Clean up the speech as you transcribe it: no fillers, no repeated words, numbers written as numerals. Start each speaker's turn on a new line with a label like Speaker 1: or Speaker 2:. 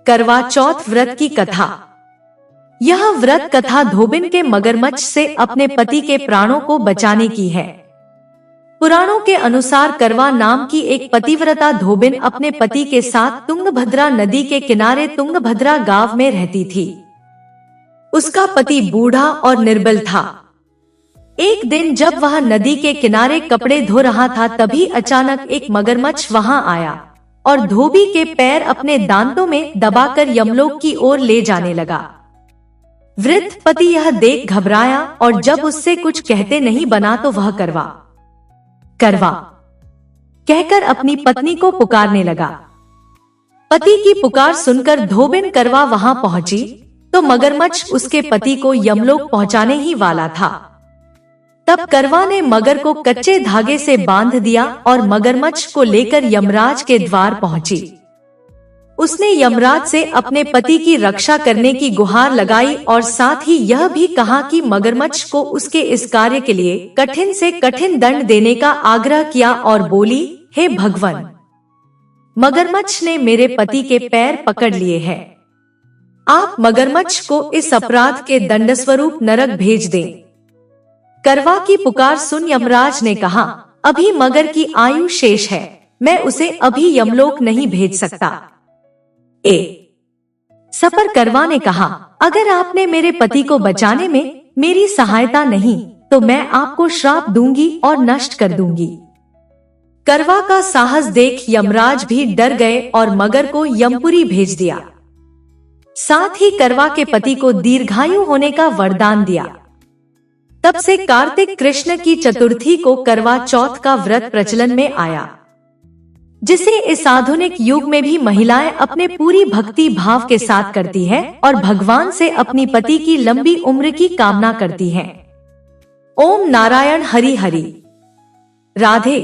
Speaker 1: करवा चौथ व्रत की कथा। यह व्रत कथा धोबिन के मगरमच्छ से अपने पति के प्राणों को बचाने की है। पुराणों के अनुसार करवा नाम की एक पतिव्रता धोबिन अपने पति के साथ तुंगभद्रा नदी के किनारे तुंगभद्रा गांव में रहती थी। उसका पति बूढ़ा और निर्बल था। एक दिन जब वह नदी के किनारे कपड़े धो रहा था, तभी अचानक एक मगरमच्छ वहां आया और धोबी के पैर अपने दांतों में दबाकर यमलोक की ओर ले जाने लगा। वृद्ध पति यह देख घबराया और जब उससे कुछ कहते नहीं बना तो वह करवा करवा कहकर अपनी पत्नी को पुकारने लगा। पति की पुकार सुनकर धोबिन करवा वहां पहुंची तो मगरमच्छ उसके पति को यमलोक पहुंचाने ही वाला था। तब करवा ने मगर को कच्चे धागे से बांध दिया और मगरमच्छ को लेकर यमराज के द्वार पहुंची। उसने यमराज से अपने पति की रक्षा करने की गुहार लगाई और साथ ही यह भी कहा कि मगरमच्छ को उसके इस कार्य के लिए कठिन से कठिन दंड देने का आग्रह किया और बोली, हे भगवान, मगरमच्छ ने मेरे पति के पैर पकड़ लिए हैं। आप मगरमच्छ को इस अपराध के दंडस्वरूप नरक भेज दें। करवा की पुकार सुन यमराज ने कहा, अभी मगर की आयु शेष है, मैं उसे अभी यमलोक नहीं भेज सकता। सपर करवा ने कहा, अगर आपने मेरे पति को बचाने में मेरी सहायता नहीं तो मैं आपको श्राप दूंगी और नष्ट कर दूंगी। करवा का साहस देख यमराज भी डर गए और मगर को यमपुरी भेज दिया। साथ ही करवा के पति को दीर्घायु होने का वरदान दिया। तब से कार्तिक कृष्ण की चतुर्थी को करवा चौथ का व्रत प्रचलन में आया, जिसे इस आधुनिक युग में भी महिलाएं अपने पूरी भक्ति भाव के साथ करती है और भगवान से अपनी पति की लंबी उम्र की कामना करती हैं। ओम नारायण हरि हरि। राधे।